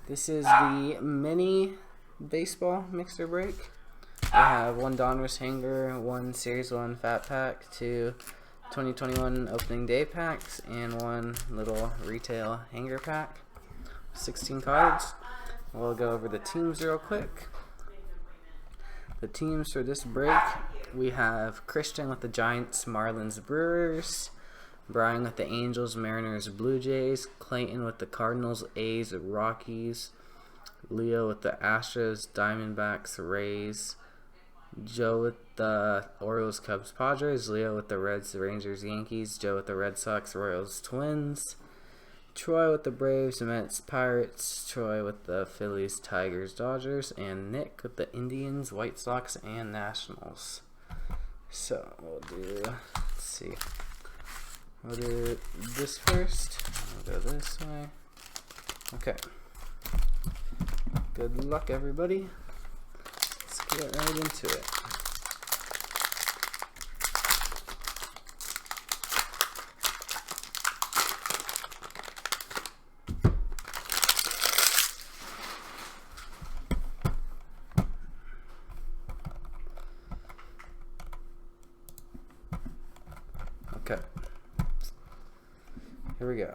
This is the mini baseball mixer break. I have one Donruss hanger, one Series 1 fat pack, two 2021 opening day packs, and one little retail hanger pack. 16 cards. We'll go over the teams real quick. The teams for this break, we have Christian with the Giants, Marlins, Brewers, Brian with the Angels, Mariners, Blue Jays, Clayton with the Cardinals, A's, Rockies, Leo with the Astros, Diamondbacks, Rays, Joe with the Orioles, Cubs, Padres, Leo with the Reds, Rangers, Yankees, Joe with the Red Sox, Royals, Twins, Troy with the Braves, Mets, Pirates, Troy with the Phillies, Tigers, Dodgers, and Nick with the Indians, White Sox, and Nationals. So we'll do, let's see, we'll do this first. We'll go this way. Okay. Good luck, everybody. Let's get right into it. Okay, here we go.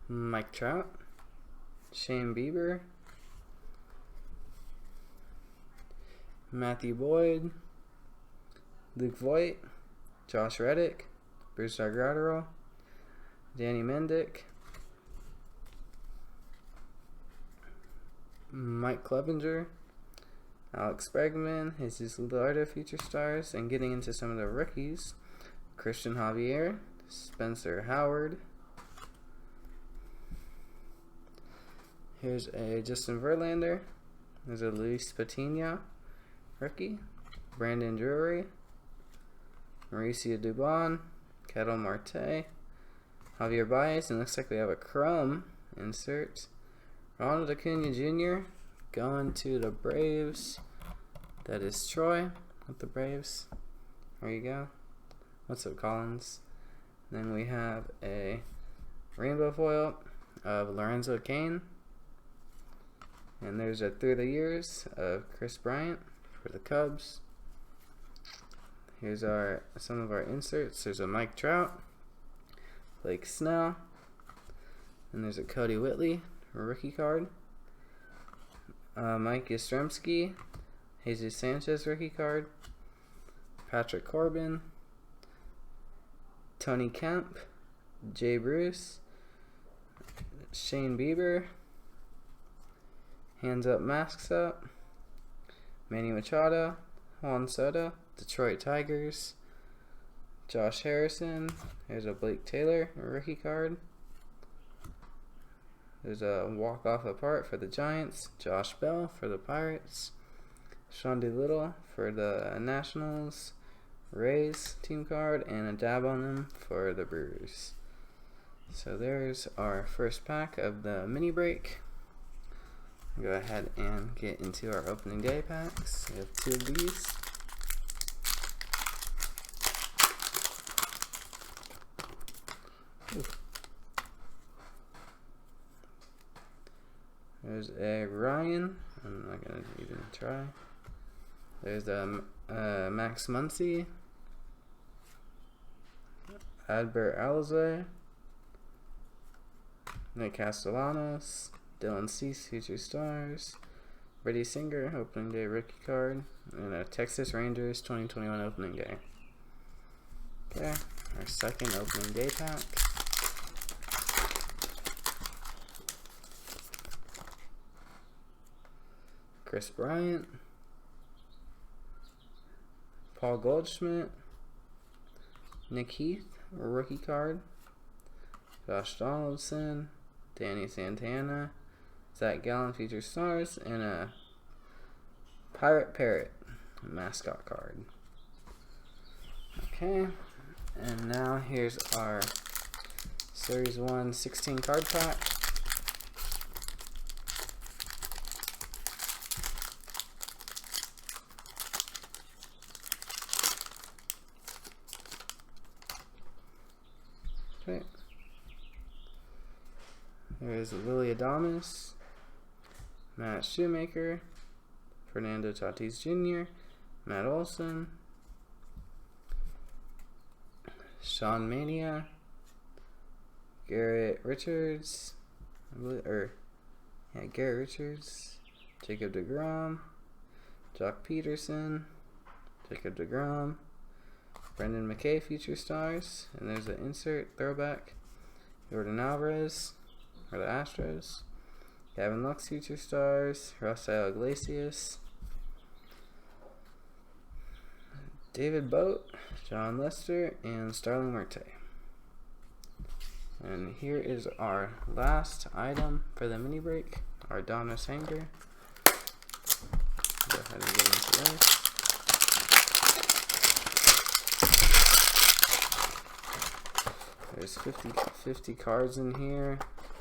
Mike Trout, Shane Bieber, Matthew Boyd, Luke Voigt, Josh Reddick, Bruce Gratterall, Danny Mendick, Mike Clevenger, Alex Bregman, Jesus Luzardo, Future Stars, and getting into some of the rookies, Christian Javier, Spencer Howard. Here's a Justin Verlander. There's a Luis Patino, rookie. Brandon Drury, Mauricio Dubon, Ketel Marte, Javier Baez, and looks like we have a Chrome insert. Ronald Acuna Jr. going to the Braves. That is Troy with the Braves. There you go. What's up, Collins? Then we have a rainbow foil of Lorenzo Cain. And there's a Through the Years of Chris Bryant for the Cubs. Here's some of our inserts. There's a Mike Trout, Blake Snell, and there's a Cody Whitley rookie card. Mike Yastrzemski, Jesus Sanchez rookie card, Patrick Corbin, Tony Kemp, Jay Bruce, Shane Bieber, Hands Up, Masks Up, Manny Machado, Juan Soto, Detroit Tigers, Josh Harrison. Here's a Blake Taylor rookie card. There's a walk-off apart for the Giants, Josh Bell for the Pirates, Sean Doolittle for the Nationals, Rays team card, and a dab on them for the Brewers. So there's our first pack of the mini break. Go ahead and get into our opening day packs. We have two of these. Ooh. There's a Ryan. I'm not going to even try. There's a Max Muncy, Adbert Alzolay, Nick Castellanos, Dylan Cease, Future Stars, Brady Singer, opening day rookie card, and a Texas Rangers 2021 opening day. Okay, our second opening day pack. Chris Bryant, Paul Goldschmidt, Nick Heath, rookie card, Josh Donaldson, Danny Santana, Zach Gallen, Future Stars, and a Pirate Parrot mascot card. Okay, and now here's our Series 1 16 card pack. Okay. There's Willy Adames, Matt Shoemaker, Fernando Tatis Jr., Matt Olson, Sean Mania, Garrett Richards, Garrett Richards, Jacob deGrom, Jock Peterson, Jacob deGrom, Brendan McKay Future Stars, and there's an insert throwback, Jordan Alvarez for the Astros, Gavin Lux Future Stars, Rafael Iglesias, David Boat, John Lester, and Starling Marte. And here is our last item for the mini break, our Donruss hanger. Go ahead and get into this. There's 50 cards in here.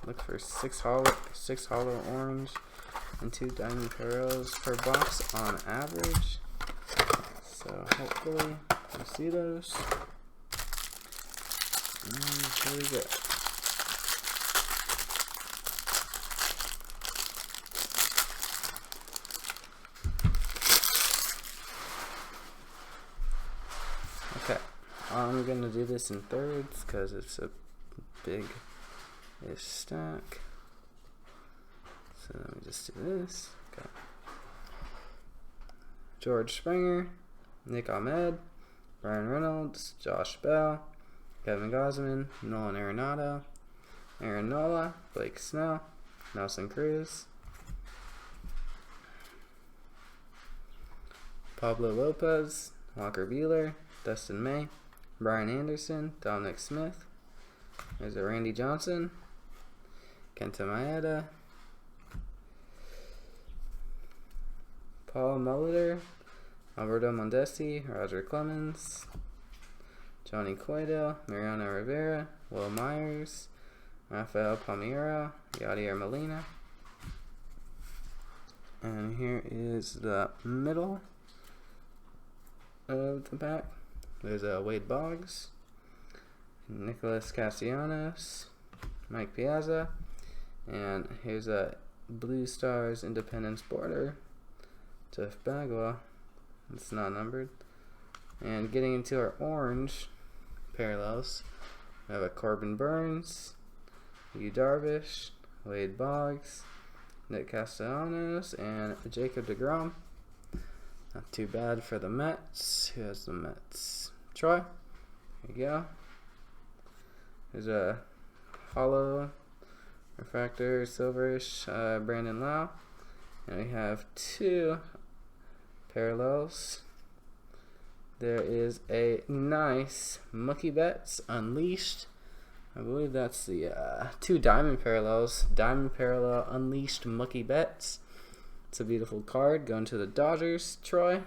Look for six hollow orange and 2 diamond parallels per box on average. So hopefully you see those. And here we go. Okay, I'm gonna do this in thirds because it's a big-ish stack. So let me just do this. Okay. George Springer, Nick Ahmed, Brian Reynolds, Josh Bell, Kevin Gausman, Nolan Arenado, Aaron Nola, Blake Snell, Nelson Cruz, Pablo Lopez, Walker Buehler, Dustin May, Brian Anderson, Dominic Smith. There's a Randy Johnson, Kenta Maeda, Paul Molitor, Alberto Mondesi, Roger Clemens, Johnny Cueto, Mariano Rivera, Will Myers, Rafael Palmeiro, Yadier Molina. And here is the middle of the pack. There's a Wade Boggs, Nicholas Castellanos, Mike Piazza, and here's a Blue Stars Independence Border, Jeff Bagwell. It's not numbered. And getting into our orange parallels, we have a Corbin Burns, Yu Darvish, Wade Boggs, Nick Castellanos, and Jacob deGrom. Not too bad for the Mets. Who has the Mets? Troy. There you go. There's a hollow refractor silverish Brandon Lau. And we have 2 parallels. There is a nice Mookie Betts Unleashed. I believe that's the 2 diamond parallels. Diamond parallel Unleashed Mookie Betts. It's a beautiful card going to the Dodgers, Troy.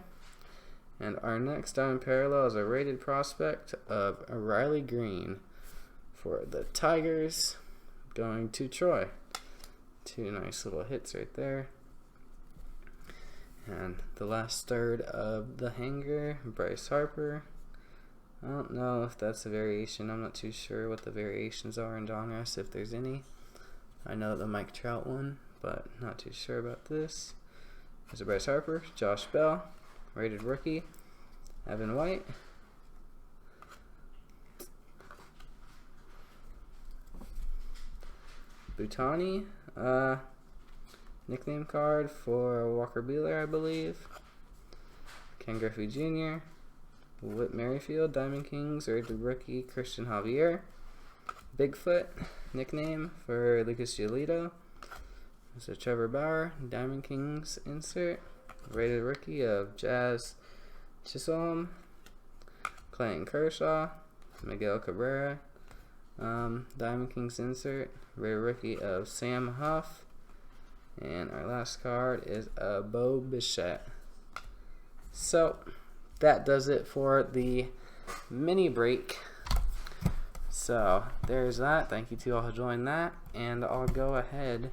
And our next diamond parallel is a rated prospect of Riley Green for the Tigers, going to Troy. 2 nice little hits right there. And the last third of the hanger, Bryce Harper. I don't know if that's a variation. I'm not too sure what the variations are in Donruss, if there's any. I know the Mike Trout one, but not too sure about this. There's a Bryce Harper, Josh Bell, rated rookie, Evan White, Butani, nickname card for Walker Buehler, I believe, Ken Griffey Jr., Whit Merrifield, Diamond Kings, rated rookie, Christian Javier, Bigfoot, nickname for Lucas Giolito. There's a Trevor Bauer, Diamond Kings insert, rated rookie of Jazz Chisholm, Clayton Kershaw, Miguel Cabrera, Diamond Kings insert, rated rookie of Sam Huff, and our last card is a Bo Bichette. So that does it for the mini break. So there's that. Thank you to all who joined that, and I'll go ahead